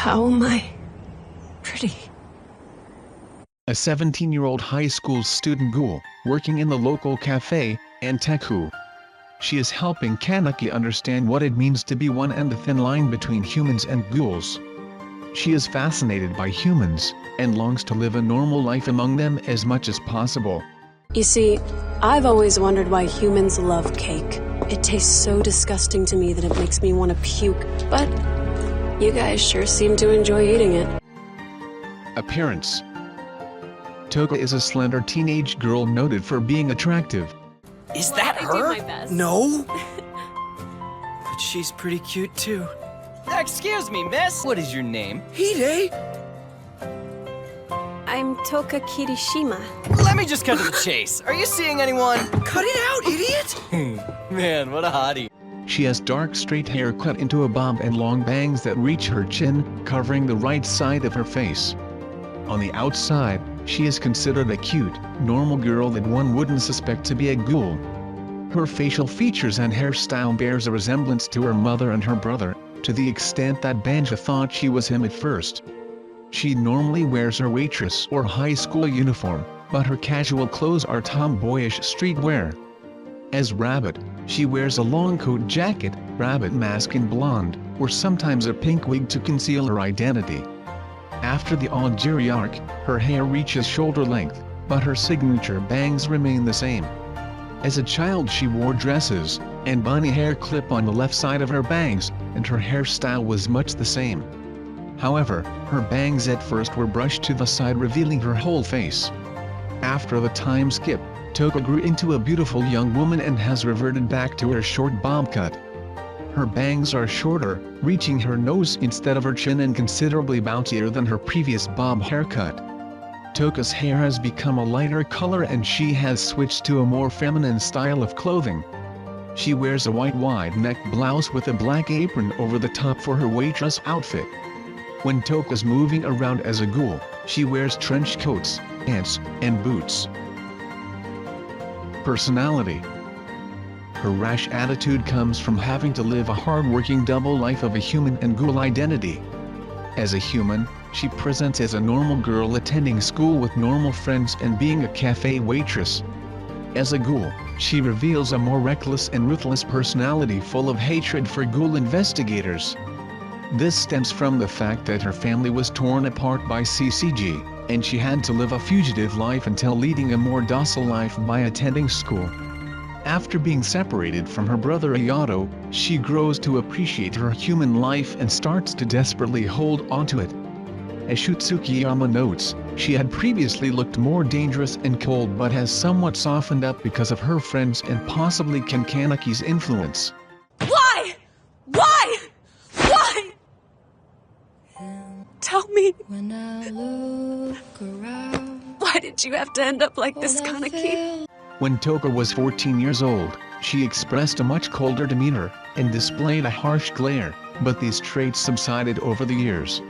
How am I pretty? A 17-year-old high school student Ghoul, working in the local cafe, Anteku. She is helping Kaneki understand what it means to be one and the thin line between humans and ghouls. She is fascinated by humans, and longs to live a normal life among them as much as possible. You see, I've always wondered why humans love cake. It tastes so disgusting to me that it makes me want to puke, but you guys sure seem to enjoy eating it. Appearance. Touka is a slender teenage girl noted for being attractive. Is that her? No. But she's pretty cute too. Excuse me, miss. What is your name? Hide. I'm Touka Kirishima. Let me just cut to the chase. Are you seeing anyone? Cut it out, idiot! Man, what a hottie. She has dark straight hair cut into a bob and long bangs that reach her chin, covering the right side of her face. On the outside, she is considered a cute, normal girl that one wouldn't suspect to be a ghoul. Her facial features and hairstyle bears a resemblance to her mother and her brother, to the extent that Banja thought she was him at first. She normally wears her waitress or high school uniform, but her casual clothes are tomboyish streetwear. As Rabbit, she wears a long coat jacket, rabbit mask in blonde, or sometimes a pink wig to conceal her identity. After the Algeria arc, her hair reaches shoulder length, but her signature bangs remain the same. As a child she wore dresses, and bunny hair clip on the left side of her bangs, and her hairstyle was much the same. However, her bangs at first were brushed to the side, revealing her whole face. After the time skip, Touka grew into a beautiful young woman and has reverted back to her short bob cut. Her bangs are shorter, reaching her nose instead of her chin, and considerably bountier than her previous bob haircut. Touka's hair has become a lighter color and she has switched to a more feminine style of clothing. She wears a white wide-neck blouse with a black apron over the top for her waitress outfit. When Touka's moving around as a ghoul, she wears trench coats, pants, and boots. Personality. Her rash attitude comes from having to live a hard-working double life of a human and ghoul identity. As a human, she presents as a normal girl attending school with normal friends and being a cafe waitress. As a ghoul, she reveals a more reckless and ruthless personality full of hatred for ghoul investigators. This stems from the fact that her family was torn apart by CCG, and she had to live a fugitive life until leading a more docile life by attending school. After being separated from her brother Ayato, she grows to appreciate her human life and starts to desperately hold onto it. As Shutsukiyama notes, she had previously looked more dangerous and cold but has somewhat softened up because of her friends and possibly Kankaneki's influence. Why? Why? Why? Tell me. When I look around, Why did you have to end up like this, Kaneki? When Touka was 14 years old, she expressed a much colder demeanor and displayed a harsh glare, but these traits subsided over the years.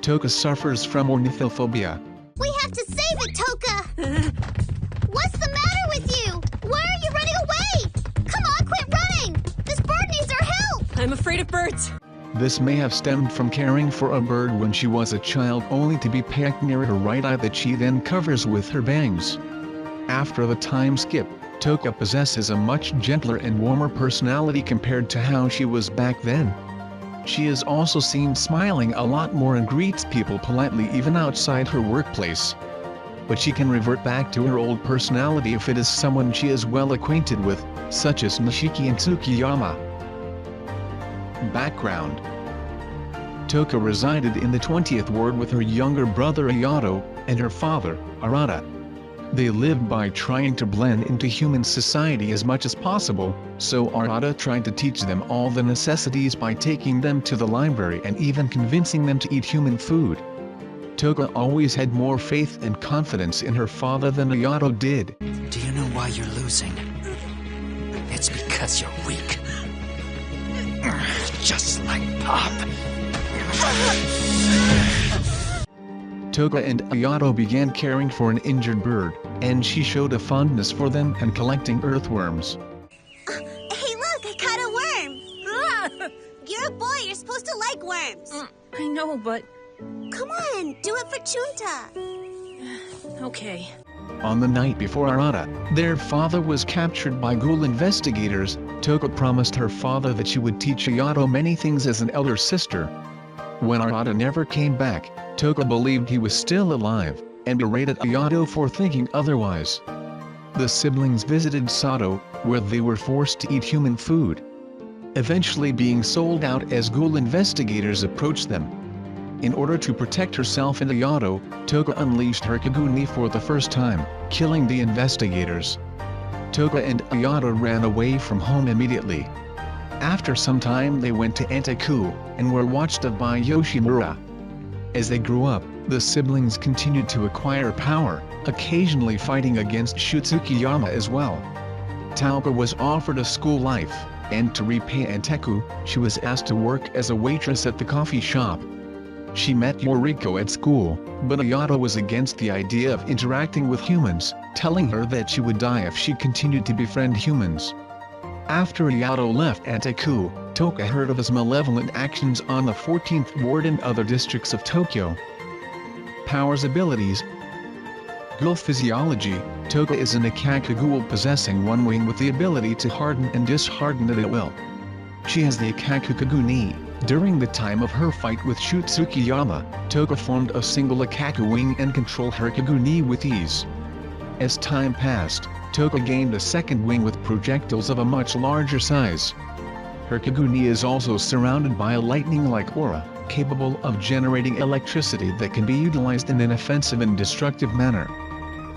Touka suffers from ornithophobia. We have to save it, Touka! What's the matter with you? Why are you running away? Come on, quit running! This bird needs our help! I'm afraid of birds. This may have stemmed from caring for a bird when she was a child, only to be pecked near her right eye that she then covers with her bangs. After the time skip, Touka possesses a much gentler and warmer personality compared to how she was back then. She is also seen smiling a lot more and greets people politely even outside her workplace. But she can revert back to her old personality if it is someone she is well acquainted with, such as Nishiki and Tsukiyama. Background. Touka resided in the 20th ward with her younger brother Ayato and her father, Arata. They lived by trying to blend into human society as much as possible, so Arata tried to teach them all the necessities by taking them to the library and even convincing them to eat human food. Touka always had more faith and confidence in her father than Ayato did. Do you know why you're losing? It's because you're weak. Just like Pop. Touka and Ayato began caring for an injured bird, and she showed a fondness for them and collecting earthworms. Hey look, I caught a worm! You're a boy, you're supposed to like worms! I know, but... Come on, do it for Chunta. Okay. On the night before Arata, their father was captured by Ghoul investigators. Touka promised her father that she would teach Ayato many things as an elder sister. When Arata never came back, Touka believed he was still alive, and berated Ayato for thinking otherwise. The siblings visited Sato, where they were forced to eat human food. Eventually being sold out as Ghoul investigators approached them. In order to protect herself and Ayato, Touka unleashed her Kaguni for the first time, killing the investigators. Touka and Ayato ran away from home immediately. After some time they went to Antaku, and were watched by Yoshimura. As they grew up, the siblings continued to acquire power, occasionally fighting against Tsukiyama as well. Touka was offered a school life, and to repay Antaku, she was asked to work as a waitress at the coffee shop. She met Yoriko at school, but Ayato was against the idea of interacting with humans, telling her that she would die if she continued to befriend humans. After Ayato left Antaku, Touka heard of his malevolent actions on the 14th ward and other districts of Tokyo. Powers abilities. Ghoul physiology. Touka is an Akaku ghoul possessing one wing with the ability to harden and disharden it at will. She has the Akaku Kaguni. During the time of her fight with Tsukiyama, Touka formed a single Akaku wing and controlled her Kaguni with ease. As time passed, Touka gained a second wing with projectiles of a much larger size. Her Kaguni is also surrounded by a lightning-like aura, capable of generating electricity that can be utilized in an offensive and destructive manner.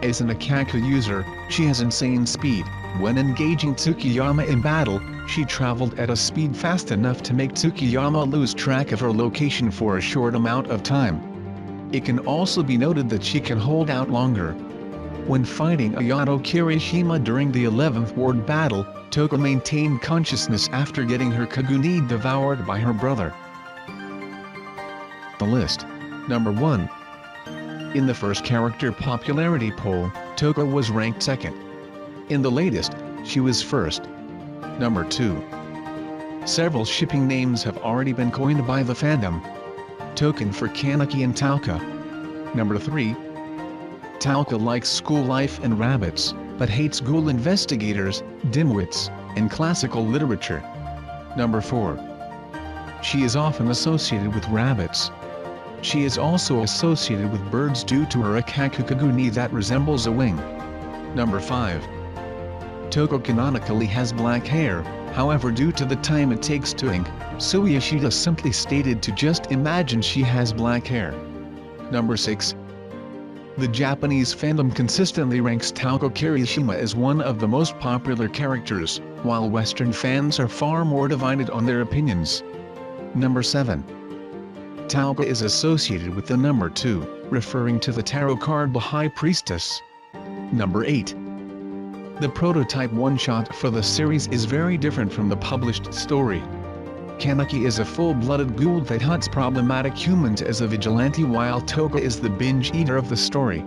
As an Akaku user, she has insane speed. When engaging Tsukiyama in battle, she traveled at a speed fast enough to make Tsukiyama lose track of her location for a short amount of time. It can also be noted that she can hold out longer. When fighting Ayato Kirishima during the 11th ward battle, Touka maintained consciousness after getting her Kaguni devoured by her brother. The list. Number 1. In the first character popularity poll, Touka was ranked second. In the latest, she was first. Number 2. Several shipping names have already been coined by the fandom. Token for Kaneki and Touka. Number 3. Touka likes school life and rabbits, but hates ghoul investigators, dimwits, and classical literature. Number 4. She is often associated with rabbits. She is also associated with birds due to her Akaku Kaguni that resembles a wing. Number 5. Touka canonically has black hair, however due to the time it takes to ink, Yoshida simply stated to just imagine she has black hair. Number 6. The Japanese fandom consistently ranks Touka Kirishima as one of the most popular characters, while Western fans are far more divided on their opinions. Number 7. Touka is associated with the number 2, referring to the tarot card The High Priestess. Number 8. The prototype one-shot for the series is very different from the published story. Kaneki is a full-blooded ghoul that hunts problematic humans as a vigilante, while Touka is the binge-eater of the story.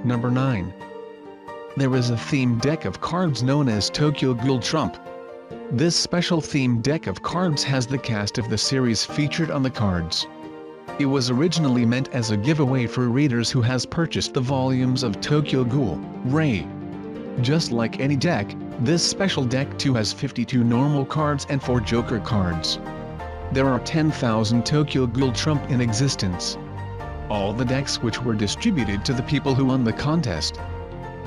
Number 9. There is a themed deck of cards known as Tokyo Ghoul Trump. This special themed deck of cards has the cast of the series featured on the cards. It was originally meant as a giveaway for readers who has purchased the volumes of Tokyo Ghoul, Ray. Just like any deck, this special deck too has 52 normal cards and 4 Joker cards. There are 10,000 Tokyo Ghoul Trump in existence. All the decks which were distributed to the people who won the contest.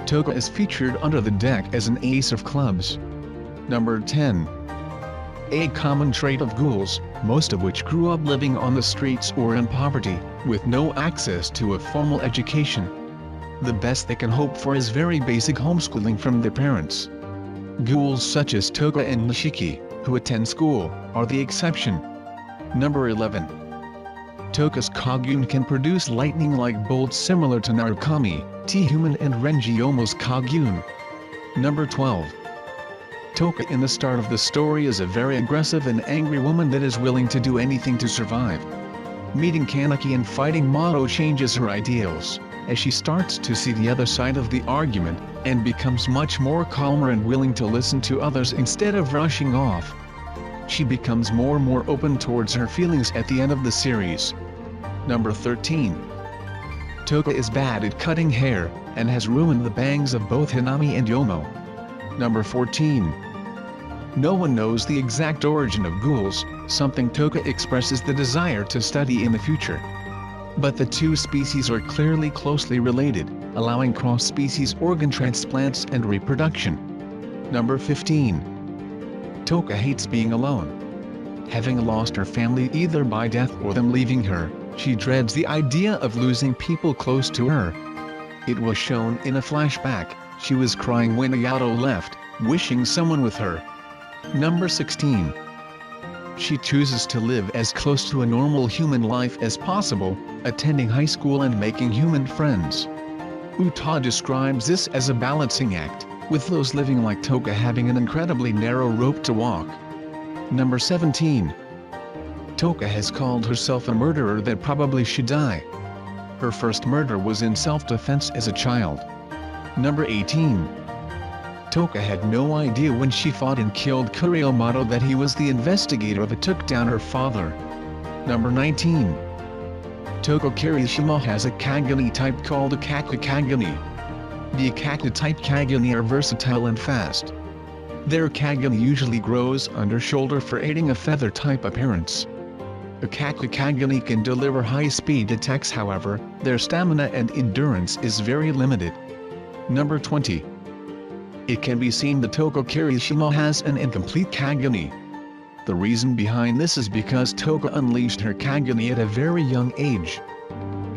Touka is featured under the deck as an ace of clubs. Number 10. A common trait of ghouls, most of which grew up living on the streets or in poverty, with no access to a formal education. The best they can hope for is very basic homeschooling from their parents. Ghouls such as Touka and Kinshiki, who attend school, are the exception. Number 11. Touka's Kagune can produce lightning-like bolts similar to Narukami, T-Human and Renji almost Kagune. Number 12. Touka in the start of the story is a very aggressive and angry woman that is willing to do anything to survive. Meeting Kaneki and fighting Moto changes her ideals, as she starts to see the other side of the argument, and becomes much more calmer and willing to listen to others instead of rushing off. she becomes more and more open towards her feelings at the end of the series. Number 13. Touka is bad at cutting hair, and has ruined the bangs of both Hinami and Yomo. Number 14. No one knows the exact origin of ghouls, something Touka expresses the desire to study in the future. But the two species are clearly closely related, allowing cross-species organ transplants and reproduction. Number 15. Touka hates being alone. Having lost her family either by death or them leaving her, she dreads the idea of losing people close to her. It was shown in a flashback, she was crying when Ayato left, wishing someone with her. Number 16. She chooses to live as close to a normal human life as possible, attending high school and making human friends. Uta describes this as a balancing act, with those living like Touka having an incredibly narrow rope to walk. Number 17. Touka has called herself a murderer that probably should die. Her first murder was in self-defense as a child. Number 18. Touka had no idea when she fought and killed Kuriomoto that he was the investigator that took down her father. Number 19. Touka Kirishima has a Kagami type called Akame Kagami. The Akame type Kagami are versatile and fast. Their Kagami usually grows under shoulder for aiding a feather type appearance. Akame Kagami can deliver high-speed attacks, however, their stamina and endurance is very limited. Number 20. It can be seen that Touka Kirishima has an incomplete Kagami. The reason behind this is because Touka unleashed her Kagami at a very young age.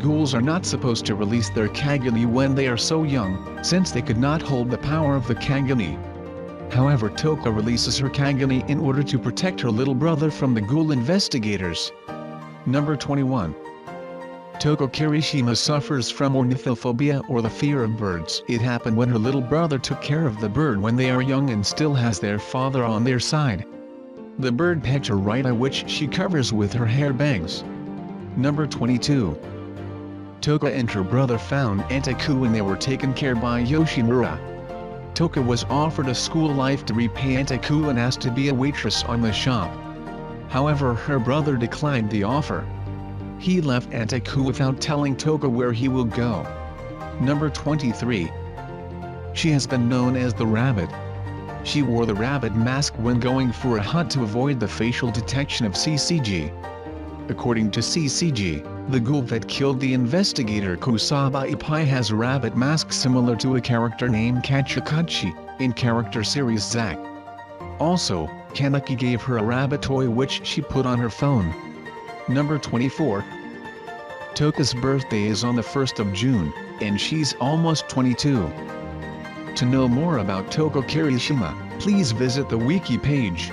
Ghouls are not supposed to release their Kagami when they are so young, since they could not hold the power of the Kagami. However, Touka releases her Kagami in order to protect her little brother from the ghoul investigators. Number 21. Touka Kirishima suffers from ornithophobia or the fear of birds. It happened when her little brother took care of the bird when they are young and still has their father on their side. The bird pecked her right eye, which she covers with her hair bangs. Number 22. Touka and her brother found Antaku when they were taken care by Yoshimura. Touka was offered a school life to repay Antaku and asked to be a waitress on the shop. However, her brother declined the offer. He left Antaku without telling Touka where he will go. Number 23. She has been known as the Rabbit. She wore the rabbit mask when going for a hunt to avoid the facial detection of CCG. According to CCG, the ghoul that killed the investigator Kusaba Ipai has a rabbit mask similar to a character named Kachikachi in character series Zack. Also, Kaneki gave her a rabbit toy which she put on her phone. Number 24. Touka's birthday is on the 1st of June, and she's almost 22. To know more about Touka Kirishima, please visit the wiki page.